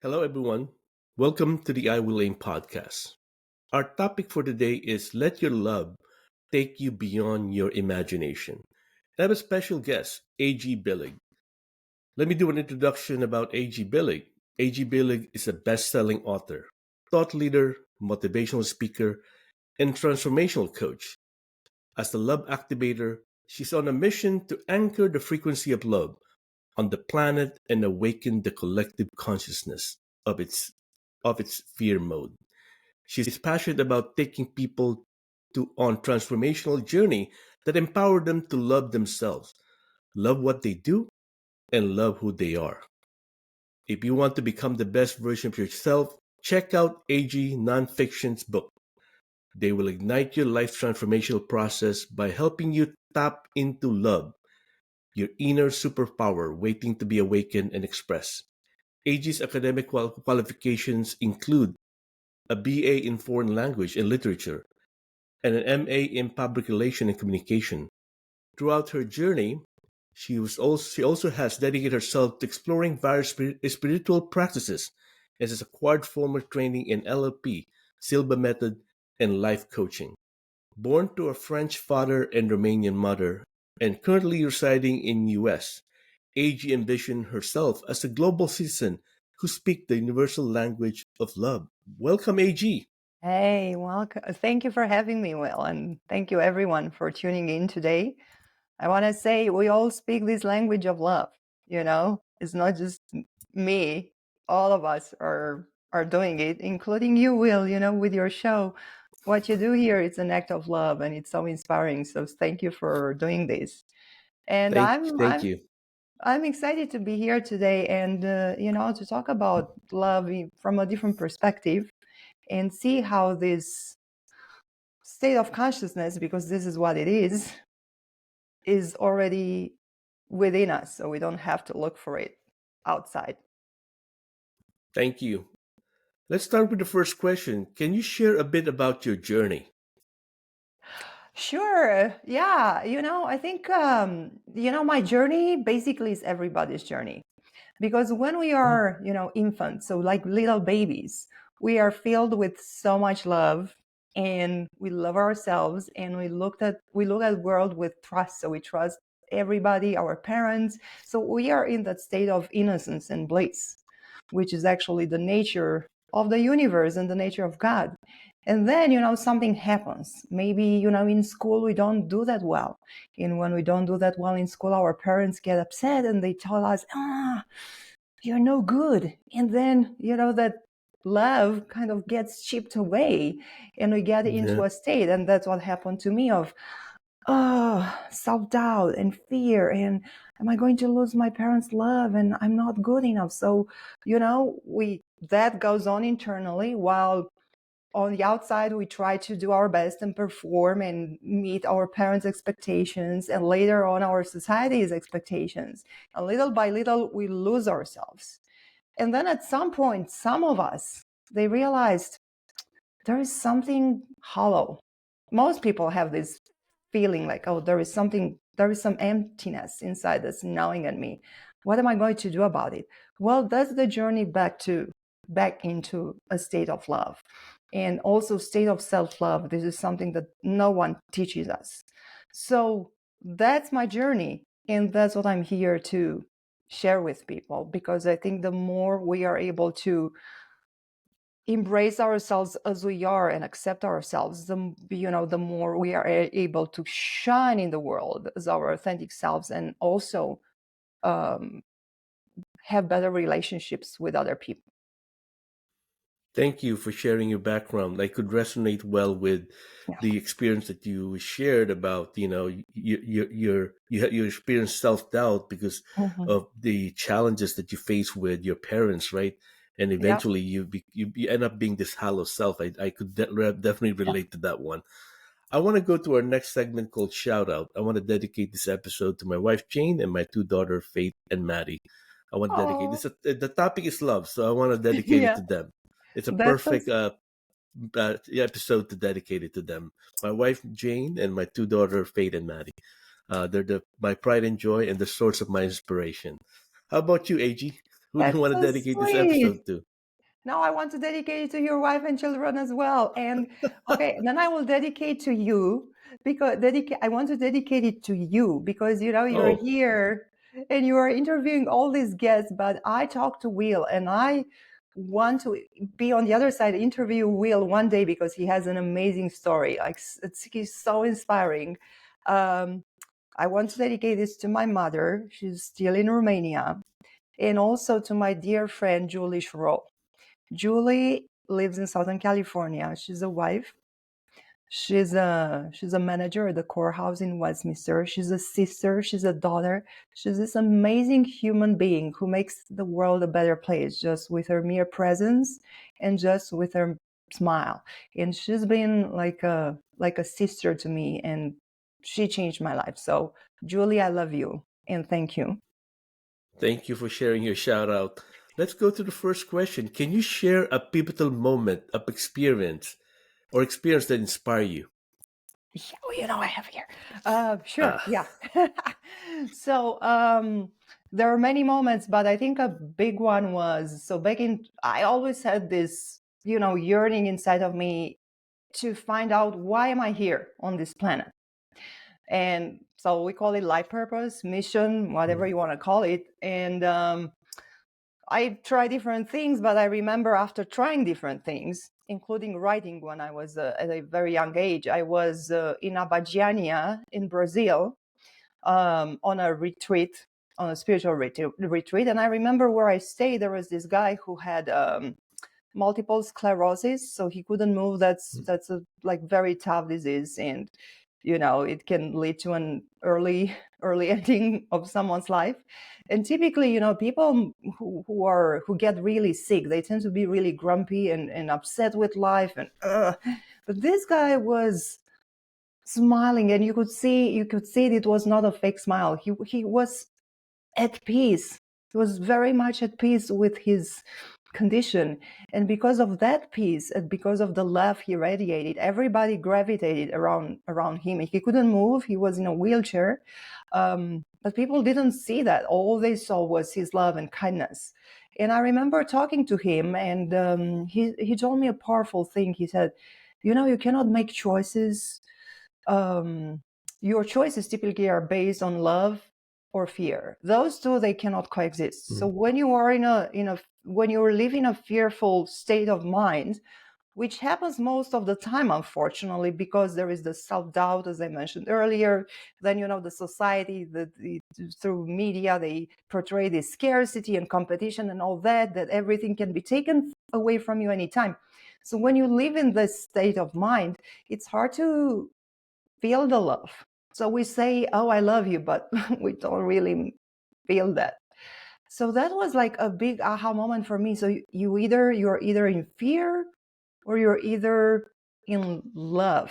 Hello, everyone. Welcome to the I Will Aim podcast. Our topic for today is Let Your Love Take You Beyond Your Imagination. I have a special guest, A.G. Billig. Let me do an introduction about A.G. Billig. A.G. Billig is a best selling author, thought leader, motivational speaker, and transformational coach. As the love activator, she's on a mission to anchor the frequency of love on the planet and awaken the collective consciousness of its fear mode. She's passionate about taking people to on transformational journey that empower them to love themselves, love what they do, and love who they are. If you want to become the best version of yourself, check out AG Nonfiction's book. They will ignite your life transformational process by helping you tap into love, your inner superpower waiting to be awakened and expressed. AG's academic qualifications include a BA in Foreign Language and Literature, and an MA in Public Relations and Communication. Throughout her journey, she also has dedicated herself to exploring various spiritual practices and has acquired formal training in NLP, Silva method, and life coaching. Born to a French father and Romanian mother, and currently residing in US, AG envisioned herself as a global citizen who speaks the universal language of love. Welcome, AG. Hey, welcome. Thank you for having me, Will, and thank you everyone for tuning in today. I want to say we all speak this language of love. It's not just me. All of us are doing it, including you, Will. With your show, what you do here, it's an act of love, and it's so inspiring. So thank you for doing this. And Thank I'm you. I'm excited to be here today, and to talk about love from a different perspective and see how this state of consciousness, because this is what it is already within us. So we don't have to look for it outside. Thank you. Let's start with the first question. Can you share a bit about your journey? Sure. Yeah. I think, my journey basically is everybody's journey. Because when we Mm. are, infants, so like little babies, we are filled with so much love and we love ourselves and we look at world with trust. So we trust everybody, our parents. So we are in that state of innocence and bliss, which is actually the nature of the universe and the nature of God. And then, something happens. Maybe, in school, we don't do that well. And when we don't do that well in school, our parents get upset and they tell us, you're no good. And then, that love kind of gets chipped away and we get Yeah. into a state. And that's what happened to me of, self-doubt and fear. And am I going to lose my parents' love? And I'm not good enough. So, that goes on internally while on the outside we try to do our best and perform and meet our parents' expectations and later on our society's expectations, and little by little we lose ourselves. And then at some point, some of us, they realized there is something hollow. Most people have this feeling like, oh, there is some emptiness inside that's gnawing at me. What am I going to do about it? Well, that's the journey back into a state of love, and also state of self-love. This is something that no one teaches us. So that's my journey, and that's what I'm here to share with people, because I think the more we are able to embrace ourselves as we are and accept ourselves, the more we are able to shine in the world as our authentic selves, and also um, have better relationships with other people. Thank you for sharing your background. I could resonate well with Yeah. the experience that you shared about, you experienced self-doubt because Mhm. of the challenges that you face with your parents, right? And Yeah. eventually you end up being this hollow self. I could definitely Yeah. relate to that one. I want to go to our next segment called Shout Out. I want to dedicate this episode to my wife Jane and my two daughters Faith and Maddie. I want to dedicate Oh, this. The topic is love, so I want to dedicate it yeah. to them. It's a That's so. perfect episode to dedicate it to them. My wife Jane and my two daughters Faith and Maddie. They're my pride and joy and the source of my inspiration. How about you, AG? Who do you That's want to so dedicate this episode sweet. to? Now I want to dedicate it to your wife and children as well. And okay, then I will dedicate to you because I want to dedicate it to you because you're Oh, here and you are interviewing all these guests. But I talked to Will, and I want to be on the other side, interview Will one day because he has an amazing story. Like he's so inspiring. Um, I want to dedicate this to my mother. She's still in Romania, and also to my dear friend Julie Schroll. Julie lives in Southern California. She's a wife. She's a manager at the courthouse in Westminster. She's a sister. She's a daughter. She's this amazing human being who makes the world a better place just with her mere presence and just with her smile. And she's been like a sister to me, and she changed my life. So, Julie, I love you and thank you. thank you for sharing your shout out. Let's go to the first question. Can you share a pivotal moment of experience that inspire you? Yeah, I have here. Sure, Ah, yeah. So there are many moments, but I think a big one was so back in. I always had this, yearning inside of me to find out why am I here on this planet, and so we call it life purpose, mission, whatever mm, you want to call it, and I try different things, but I remember after trying different things, including writing when I was at a very young age, I was in Abadiania in Brazil on a retreat, on a spiritual retreat. And I remember where I stayed, there was this guy who had multiple sclerosis, so he couldn't move. That's mm. that's a like very tough disease, and it can lead to an early ending of someone's life. And typically, people who get really sick, they tend to be really grumpy and upset with life, and but this guy was smiling, and you could see it was not a fake smile. He was at peace. He was very much at peace with his condition. And because of that peace and because of the love he radiated, everybody gravitated around him. He couldn't move. He was in a wheelchair. But people didn't see that. All they saw was his love and kindness. And I remember talking to him, and he told me a powerful thing. He said, you cannot make choices. um, your choices typically are based on love or fear. Those two, they cannot coexist. So Mm. when you are when you're living a fearful state of mind, which happens most of the time, unfortunately, because there is the self-doubt, as I mentioned earlier. Then the society, through media, they portray this scarcity and competition and all that everything can be taken away from you anytime. So when you live in this state of mind, it's hard to feel the love. So we say, "Oh, I love you," but we don't really feel that. So that was like a big aha moment for me. So you're either in fear or you're either in love.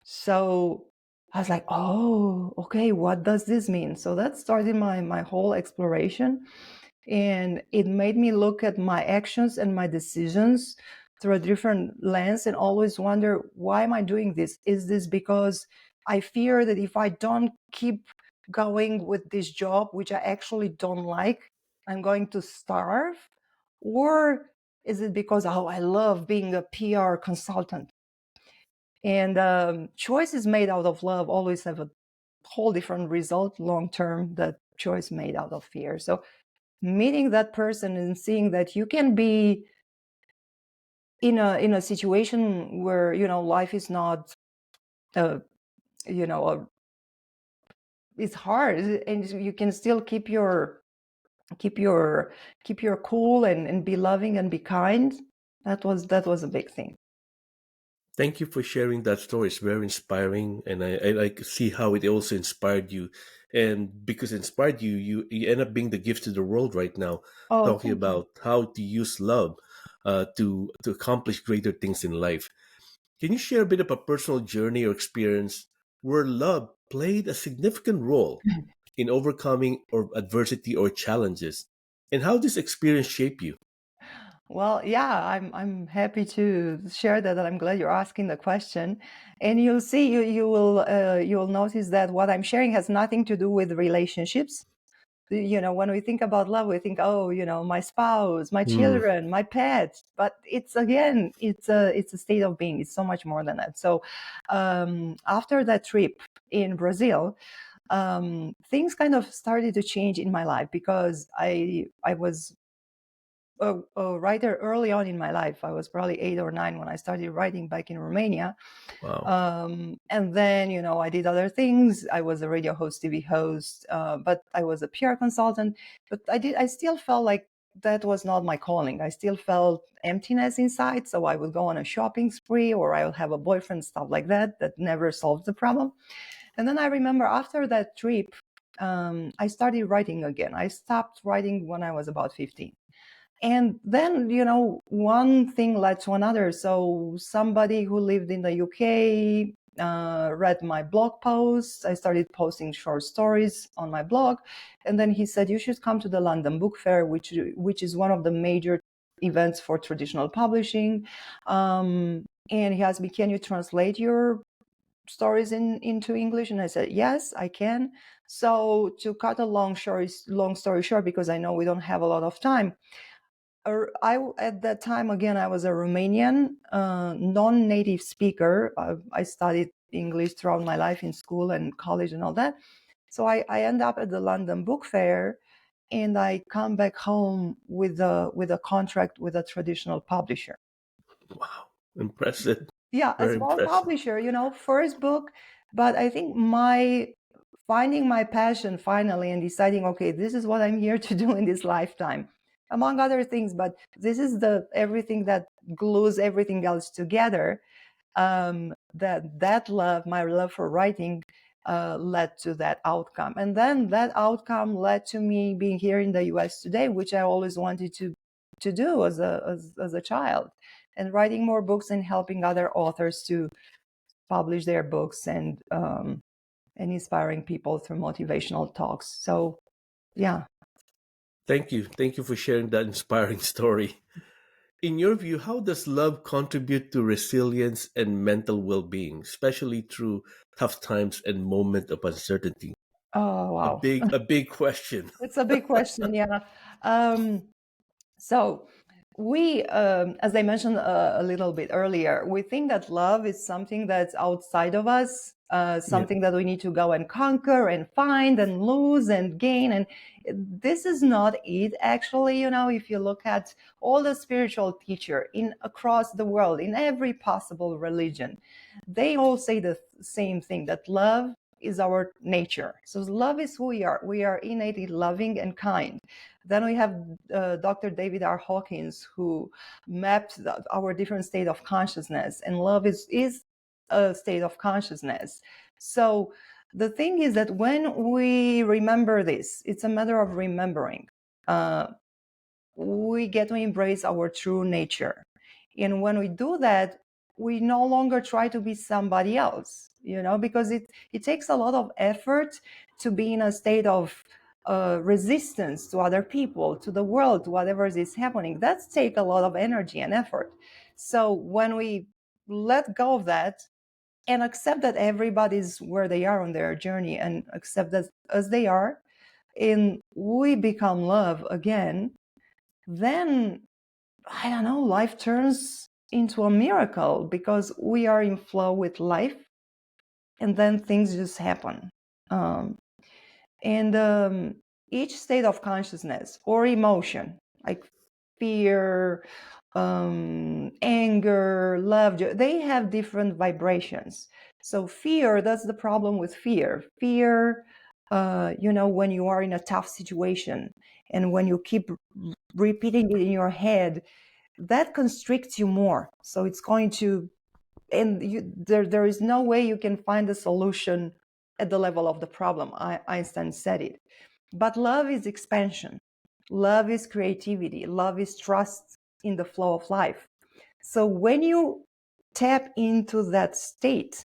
So I was like, "Oh, okay, what does this mean?" So that started my whole exploration, and it made me look at my actions and my decisions through a different lens and always wonder, why am I doing this? Is this because I fear that if I don't keep going with this job, which I actually don't like, I'm going to starve? Or is it because, oh, I love being a PR consultant? And choices made out of love always have a whole different result long term that choice made out of fear. So meeting that person and seeing that you can be in a situation where life is not uh, you know a, it's hard, and you can still keep your keep your cool and be loving and be kind. That was a big thing. Thank you for sharing that story. It's very inspiring, and I like see how it also inspired you. And because it inspired you, you end up being the gift to the world right now, Oh, talking thank you. about how to use love to accomplish greater things in life. Can you share a bit of a personal journey or experience where love played a significant role in overcoming or adversity or challenges, and how this experience shaped you? Well, yeah, I'm happy to share that, and I'm glad you're asking the question. And you'll see, you will notice that what I'm sharing has nothing to do with relationships. when we think about love, we think, oh, my spouse, my Mm. children, my pets. But it's a state of being. It's so much more than that. So after that trip in Brazil, things kind of started to change in my life, because I was a writer early on in my life. I was probably 8 or 9 when I started writing back in Romania. Wow. And then, I did other things. I was a radio host, TV host, but I was a PR consultant. But I still felt like that was not my calling. I still felt emptiness inside. So I would go on a shopping spree, or I would have a boyfriend, stuff like that, that never solved the problem. And then I remember after that trip, I started writing again. I stopped writing when I was about 15. And then, one thing led to another. So somebody who lived in the UK read my blog posts. I started posting short stories on my blog. And then he said, you should come to the London Book Fair, which is one of the major events for traditional publishing. And he asked me, can you translate your stories into English? And I said, yes, I can. So to cut a long story short, because I know we don't have a lot of time, at that time, again, I was a Romanian non-native speaker. I studied English throughout my life in school and college and all that. So I end up at the London Book Fair, and I come back home with a contract with a traditional publisher. Wow. Impressive. Yeah, a Very small impressive. publisher, first book. But I think finding my passion finally and deciding, okay, this is what I'm here to do in this lifetime, among other things, but this is everything that glues everything else together. That love, my love for writing, led to that outcome. And then that outcome led to me being here in the US today, which I always wanted to do as a child, and writing more books and helping other authors to publish their books, and inspiring people through motivational talks. So, yeah. Thank you. Thank you for sharing that inspiring story. In your view, how does love contribute to resilience and mental well being, especially through tough times and moment of uncertainty? Oh, wow. A big question. It's a big question. Yeah. Um, so, as I mentioned a little bit earlier, we think that love is something that's outside of us, Yeah. something that we need to go and conquer and find and lose and gain. And this is not it, actually. If you look at all the spiritual teacher across the world, in every possible religion, they all say the same thing, that love is our nature. So love is who we are. We are innately loving and kind. Then we have Dr. David R. Hawkins, who mapped our different state of consciousness, and love is a state of consciousness. So the thing is that when we remember this, it's a matter of remembering. We get to embrace our true nature. And when we do that, we no longer try to be somebody else, because it takes a lot of effort to be in a state of resistance to other people, to the world, to whatever is happening. That's take a lot of energy and effort. So when we let go of that and accept that everybody's where they are on their journey, and accept that as they are, and we become love again, then I don't know, life turns into a miracle, because we are in flow with life, and then things just happen. Um, and each state of consciousness or emotion, like fear, anger, love, they have different vibrations. So fear, that's the problem with fear. Fear, when you are in a tough situation, and when you keep repeating it in your head, that constricts you more. So it's going to, and there is no way you can find a solution at the level of the problem. Einstein said it. But love is expansion. Love is creativity. Love is trust in the flow of life. So when you tap into that state,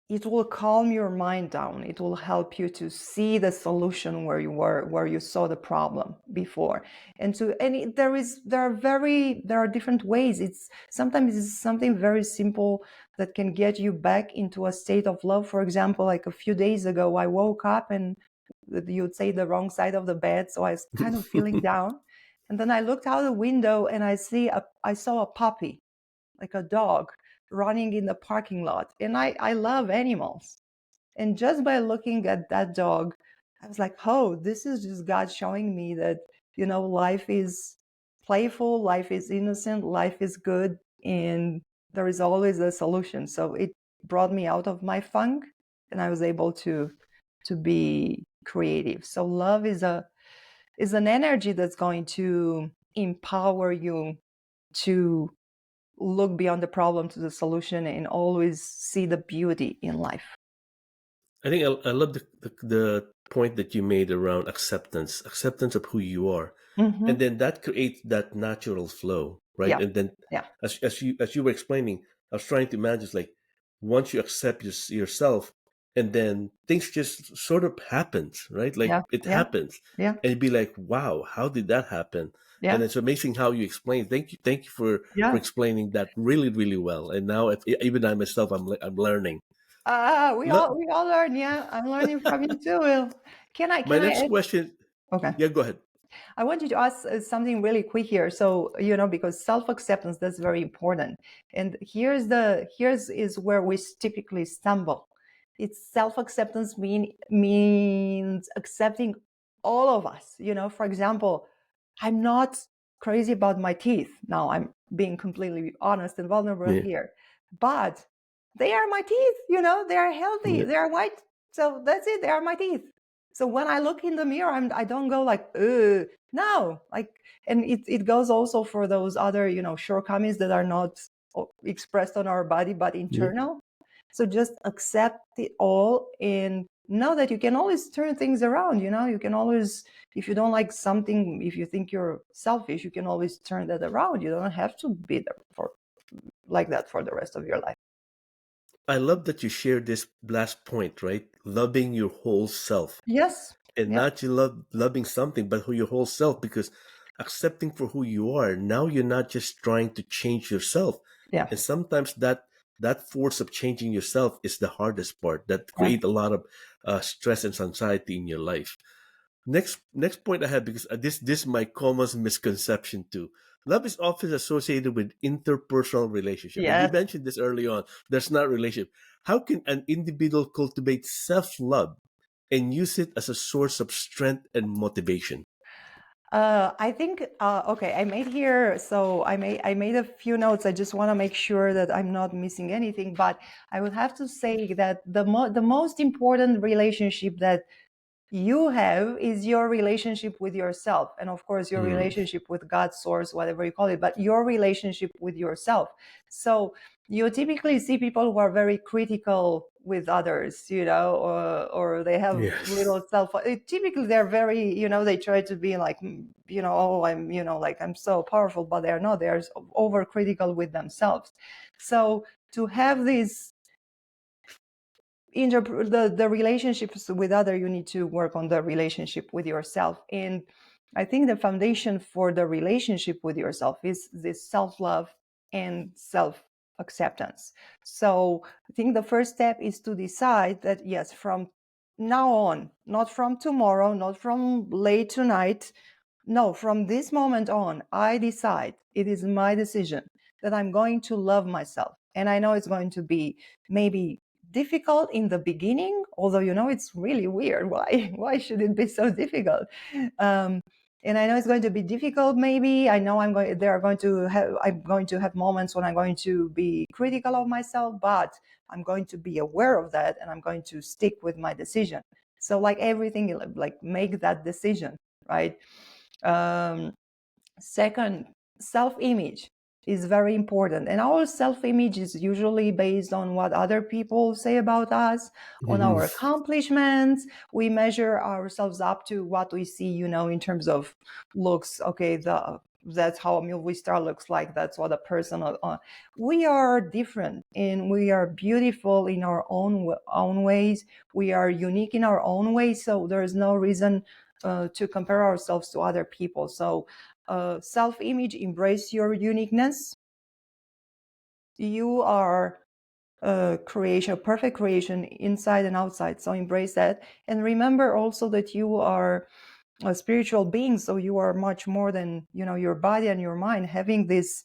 it will calm your mind down. It will help you to see the solution where you saw the problem before. There are different ways. Sometimes it's something very simple that can get you back into a state of love. For example, like a few days ago, I woke up and you'd say, the wrong side of the bed. So I was kind of feeling down. And then I looked out the window and I saw a puppy, like a dog, running in the parking lot. And I love animals. And just by looking at that dog, I was like, oh, this is just God showing me that, life is playful, life is innocent, life is good, and there is always a solution. So it brought me out of my funk, and I was able to be creative. So love is an energy that's going to empower you to look beyond the problem to the solution and always see the beauty in life. I think I love the point that you made around acceptance of who you are, and Mm-hmm. then that creates that natural flow, right? Yeah. And then Yeah. as you were explaining, I was trying to imagine it's like once you accept yourself, and then things just sort of happens, right? Like Yeah. it Yeah. happens, Yeah. and you'd be like, wow, how did that happen? And Yeah. it's amazing how you explain. Thank you for Yeah. explaining that really really well. And now even I myself, I'm learning. We all learn. Yeah, I'm learning from you too, Will. Can I? My Can next I? question, Okay. yeah, go ahead. I want you to ask something really quick here. So, because self-acceptance, that's very important. And here's is where we typically stumble. It's self-acceptance means accepting all of us. For example, I'm not crazy about my teeth. Now I'm being completely honest and vulnerable Yeah, here. But they are my teeth, they are healthy, yeah. they are white. So that's it, they are my teeth. So when I look in the mirror, I don't go like, ugh. No, like, and it goes also for those other, shortcomings that are not expressed on our body, but Yeah. internal. So just accept it all and know that you can always turn things around. You can always, if you don't like something, if you think you're selfish, you can always turn that around. You don't have to be there for like that for the rest of your life. I love that you share this last point, right? Loving your whole self. Yes. And Yeah. not you loving something, but who your whole self, because accepting for who you are, now you're not just trying to change yourself. Yeah. And sometimes that force of changing yourself is the hardest part that Yeah. create a lot of stress and anxiety in your life. Next point I have, because this is my common misconception too. Love is often associated with interpersonal relationship, and you Yes. mentioned this early on. There's not relationship. How can an individual cultivate self-love and use it as a source of strength and motivation? I think okay. I made here, so I made a few notes. I just want to make sure that I'm not missing anything. But I would have to say that the most important relationship that you have is your relationship with yourself, and of course your Mm, relationship with God, source, whatever you call it, but your relationship with yourself. So you typically see people who are very critical with others, or they have yes. little self, typically they're very, they try to be like, oh, I'm, like I'm so powerful, but they're not. They're overcritical with themselves. So to have this the relationships with other, you need to work on the relationship with yourself. And I think the foundation for the relationship with yourself is this self-love and self-acceptance. So I think the first step is to decide that, yes, from now on, not from tomorrow, not from late tonight, no, from this moment on, I decide, it is my decision, that I'm going to love myself. And I know it's going to be maybe difficult in the beginning, although it's really weird. Why should it be so difficult? Um, and I know it's going to be difficult. Maybe I know I'm going to have moments when I'm going to be critical of myself, but I'm going to be aware of that, and I'm going to stick with my decision. So like everything, like make that decision, right? Um, Second, self-image is very important. And our self-image is usually based on what other people say about us, on Mhm. our accomplishments. We measure ourselves up to what we see, in terms of looks. Okay, that's how a movie star looks like. That's what a person. We are different, and we are beautiful in our own ways. We are unique in our own ways. So there is no reason to compare ourselves to other people. So self-image, embrace your uniqueness. You are creation, a perfect creation inside and outside. So embrace that, and remember also that you are a spiritual being. So you are much more than your body and your mind having this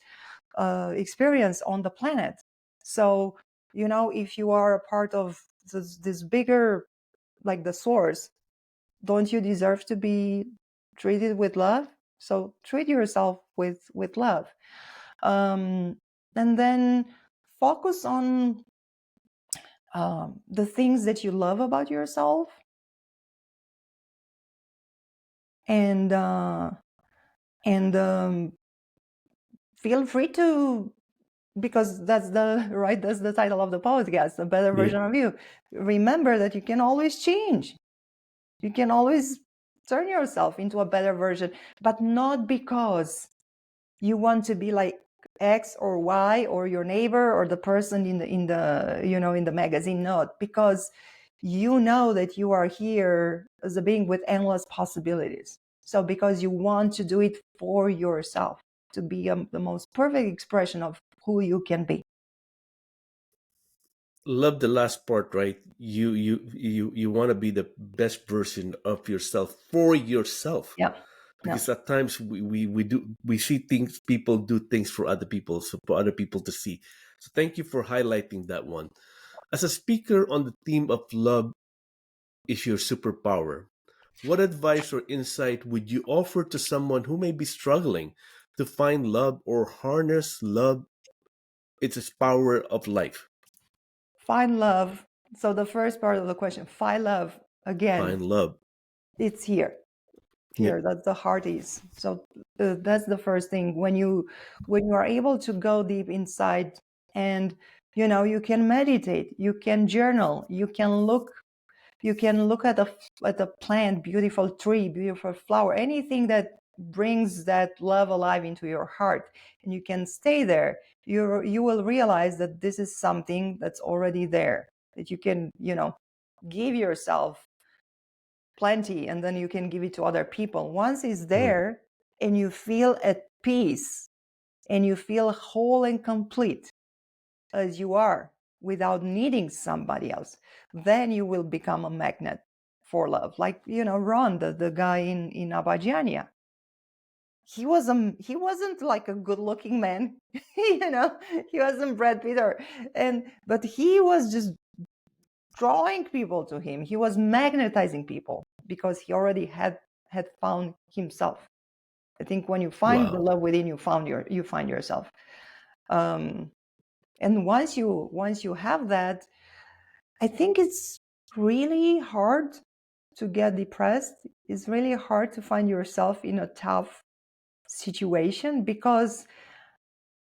experience on the planet. So if you are a part of this bigger, like the source, don't you deserve to be treated with love? So treat yourself with love, and then focus on the things that you love about yourself, and feel free to, because that's the right, that's the title of the podcast, a better Yeah. version of you. Remember that you can always change, you can always turn yourself into a better version, but not because you want to be like X or Y or your neighbor or the person in the magazine. Not because you know that you are here as a being with endless possibilities. So because you want to do it for yourself, to be the most perfect expression of who you can be. Love the last part, right? You want to be the best version of yourself for yourself, Yeah. Yeah. because at times we see things, people do things for other people, so for other people to see. So thank you for highlighting that one. As a speaker on the theme of love is your superpower, what advice or insight would you offer to someone who may be struggling to find love or harness love, its power of life? Find love. So the first part of the question, find love, again, Find love. it's here. Yeah. Here, that the heart is. So that's the first thing. When you are able to go deep inside, and you can meditate, you can journal, you can look at a plant, beautiful tree, beautiful flower, anything that brings that love alive into your heart, and you can stay there. You will realize that this is something that's already there, that you can give yourself plenty, and then you can give it to other people. Once it's Mm. there and you feel at peace and you feel whole and complete as you are without needing somebody else, then you will become a magnet for love. Like Ron, the guy in Abadiania, he wasn't like a good looking man. He wasn't Brad Pitt, but he was just drawing people to him. He was magnetizing people because he already had found himself. I think when you find the Wow. love within, you find yourself. Um, and once you have that, I think it's really hard to get depressed. It's really hard to find yourself in a tough situation, because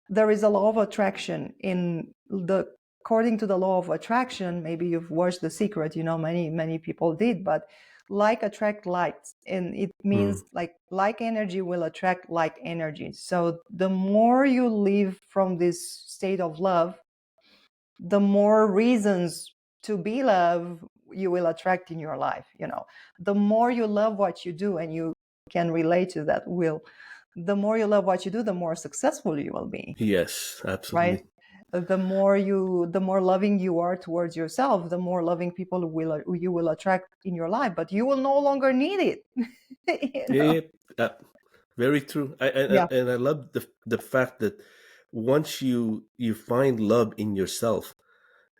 there is a law of attraction according to the law of attraction. Maybe you've watched The Secret, many people did, but like attract like, and it Mm. means like energy will attract like energy. So the more you live from this state of love, the more reasons to be love you will attract in your life. The more you love what you do, and you can relate to that, will the more you love what you do, the more successful you will be, Yes, right? absolutely. The more loving you are towards yourself, the more loving people you will attract in your life, but you will no longer need it. you Yeah, know yeah. Very true. yeah, And I love the fact that once you find love in yourself,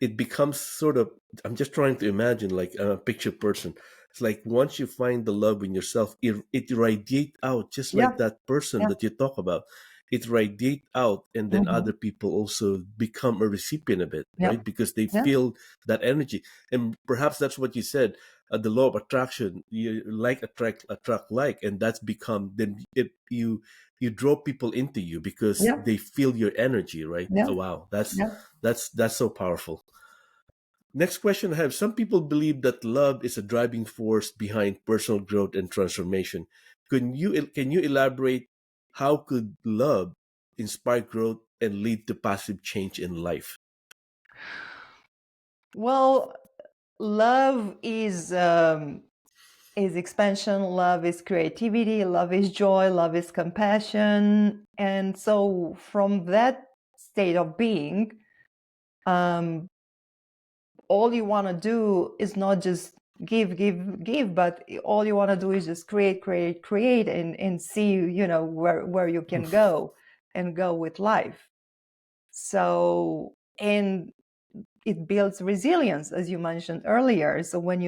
it becomes sort of, I'm just trying to imagine, like a picture person. It's like once you find the love in yourself, it radiate out, just yeah, like that person yeah. that you talk about. It radiate out, and then Hmm. other people also become a recipient of it, Yeah, right? Because they yeah, feel that energy. And perhaps that's what you said, the law of attraction. You like attract like, and that's become, then you draw people into you because yeah, they feel your energy, right? yeah, Oh, wow, that's yeah. that's so powerful. Next question I have: some people believe that love is a driving force behind personal growth and transformation. Can you elaborate, how could love inspire growth and lead to positive change in life? Well, love is expansion, love is creativity, love is joy, love is compassion. And so from that state of being, all you want to do is not just give, but all you want to do is just create, and see, where you can go and go with life. So, and it builds resilience, as you mentioned earlier. So when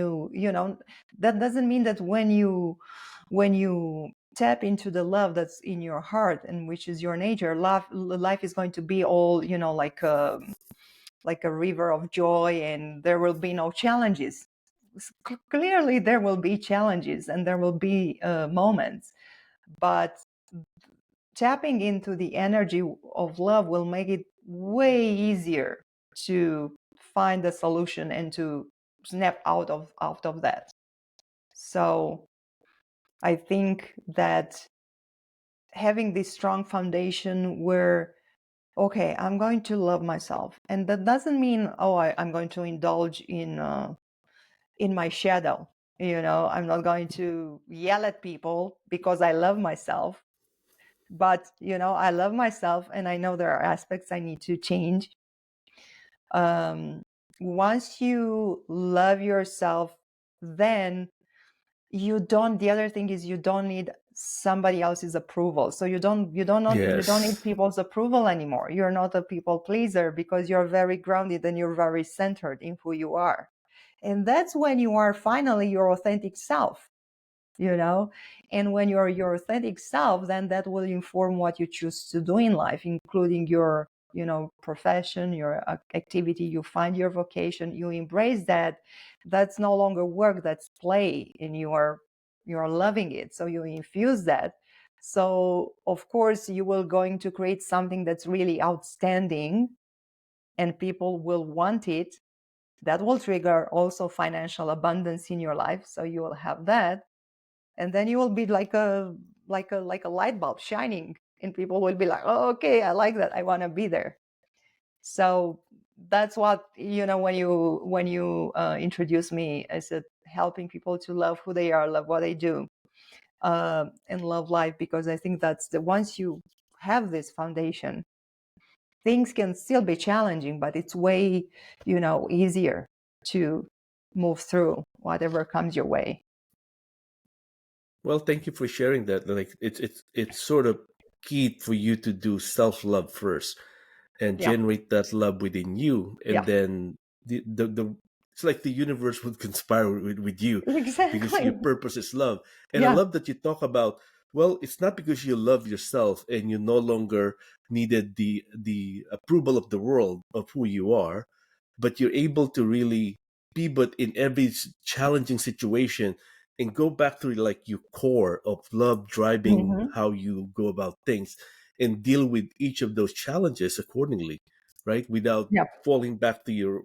that doesn't mean that when you tap into the love that's in your heart and which is your nature, life is going to be all, like a river of joy, and there will be no challenges. Clearly there will be challenges and there will be moments, but tapping into the energy of love will make it way easier to find the solution and to snap out of that. So I think that having this strong foundation where, okay, I'm going to love myself, and that doesn't mean, oh, I'm going to indulge in my shadow. I'm not going to yell at people because I love myself. But I love myself, and I know there are aspects I need to change. Once you love yourself, then the other thing is, you don't need somebody else's approval. So you don't need Yes. people's approval anymore. You're not a people pleaser, because you're very grounded and you're very centered in who you are. And that's when you are finally your authentic self. And when you're your authentic self, then that will inform what you choose to do in life, including your profession, your activity. You find your vocation, you embrace that. That's no longer work, that's play, and you're loving it, so you infuse that. So of course you will going to create something that's really outstanding, and people will want it. That will trigger also financial abundance in your life, so you will have that. And then you will be like a light bulb shining, and people will be like, oh, okay, I like that, I want to be there. So that's what, when you introduce me, I said helping people to love who they are, love what they do, and love life, because I think that's once you have this foundation, things can still be challenging, but it's way easier to move through whatever comes your way. Well, thank you for sharing that. Like it's sort of key for you to do self love first and Yeah, generate that love within you, and yeah. then the it's like the universe would conspire with you, because Exactly. your purpose is love. And I Yeah. love that you talk about, well, it's not because you love yourself and you no longer needed the approval of the world of who you are, but you're able to really pivot in every challenging situation and go back to like your core of love driving Hmm. how you go about things, and deal with each of those challenges accordingly, right? Without Yeah. falling back to your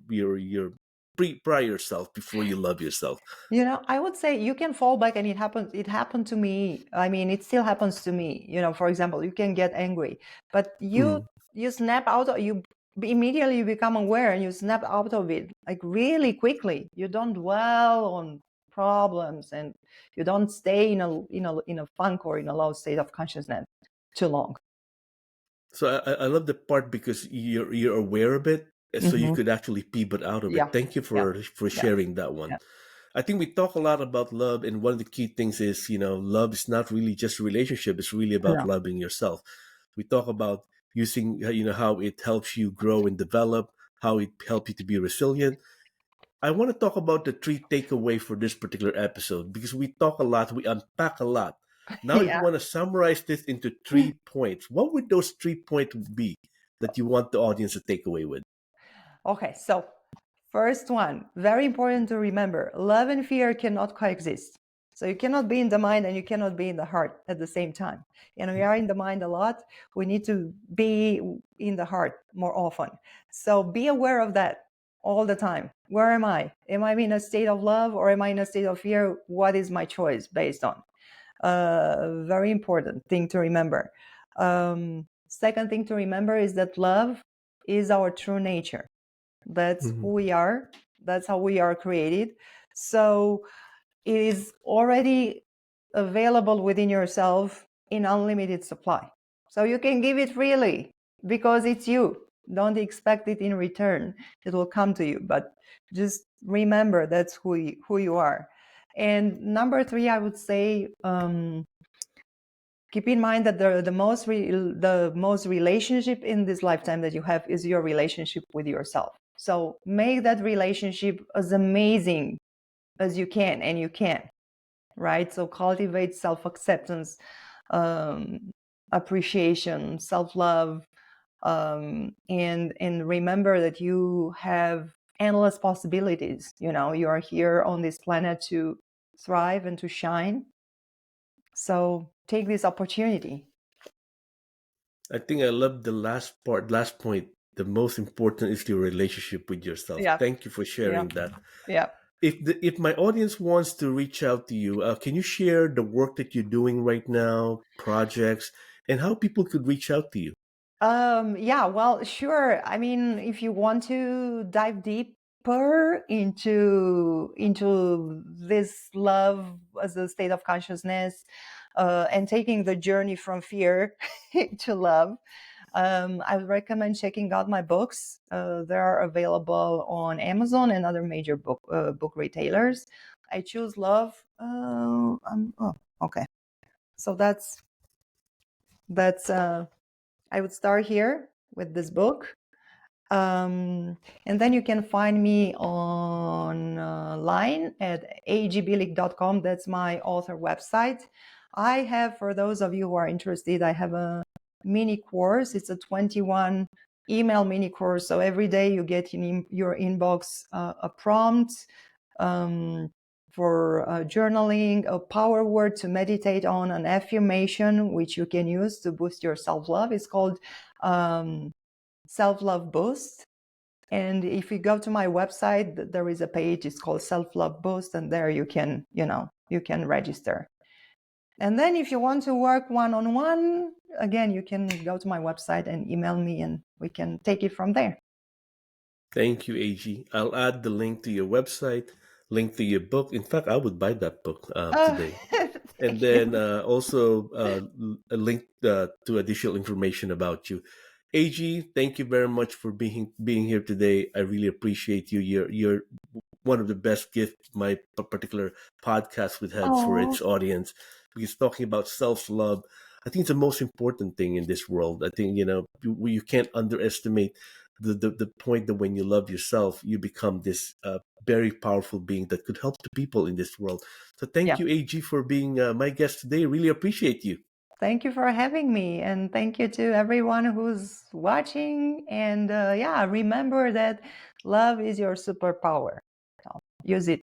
prior self before you love yourself. I would say you can fall back, and it happened to me. I mean, it still happens to me. For example, you can get angry, but you Mm. you snap out of you immediately, you become aware and you snap out of it like really quickly. You don't dwell on problems, and you don't stay in a funk or in a low state of consciousness too long. So I love the part because you're aware of it, so you Hmm. could actually pivot out of it. Yeah. Thank you Yeah. for Yeah. sharing that one. Yeah. I think we talk a lot about love, and one of the key things is, love is not really just a relationship. It's really about No. loving yourself. We talk about using, how it helps you grow and develop, how it helps you to be resilient. I want to talk about the three takeaway for this particular episode, because we talk a lot, we unpack a lot. Now, if you Yeah. want to summarize this into 3 points, what would those 3 points be that you want the audience to take away with? Okay, so first one, very important to remember, love and fear cannot coexist. So you cannot be in the mind and you cannot be in the heart at the same time. And we are in the mind a lot. We need to be in the heart more often. So be aware of that all the time. Where am I? Am I in a state of love or am I in a state of fear? What is my choice based on? Very important thing to remember. Second thing to remember is that love is our true nature. That's Mhm. who we are. That's how we are created. So it is already available within yourself in unlimited supply. So you can give it freely because it's you. Don't expect it in return. It will come to you, but just remember that's who you are. And number 3, I would say, keep in mind that the most relationship in this lifetime that you have is your relationship with yourself. So make that relationship as amazing as you can, and you can, right? So cultivate self-acceptance, appreciation, self-love, and remember that you have endless possibilities. You are here on this planet to thrive and to shine. So take this opportunity. I think I love the last point. The most important is your relationship with yourself. Yeah, Thank you for yeah, sharing that. yeah. If my audience wants to reach out to you, can you share the work that you're doing right now, projects, and how people could reach out to you? Yeah, well, sure. I mean, if you want to dive deeper into this love as a state of consciousness, and taking the journey from fear to love, I would recommend checking out my books. They are available on Amazon and other major book retailers. I choose love. Oh, okay. So that's. I would start here with this book. And then you can find me online at agbillig.com. That's my author website. I have, for those of you who are interested, I have a mini course. It's a 21 email mini course. So every day you get in your inbox a prompt for journaling, a power word to meditate on, an affirmation which you can use to boost your self-love. It's called Self-Love Boost. And if you go to my website, there is a page, it's called Self-Love Boost, and there you can register. And then if you want to work one-on-one, again, you can go to my website and email me, and we can take it from there. Thank you, AG. I'll add the link to your website, link to your book. In fact, I would buy that book today. And Thank you. then also a link to additional information about you. AG, thank you very much for being here today. I really appreciate you. You're one of the best gifts my particular podcast would have for Oh, its audience, because talking about self love, I think it's the most important thing in this world. I think you can't underestimate the point that when you love yourself, you become this very powerful being that could help the people in this world. So thank yeah. you, AG, for being my guest today. Really appreciate you. Thank you for having me, and thank you to everyone who's watching. And yeah, remember that love is your superpower. So use it.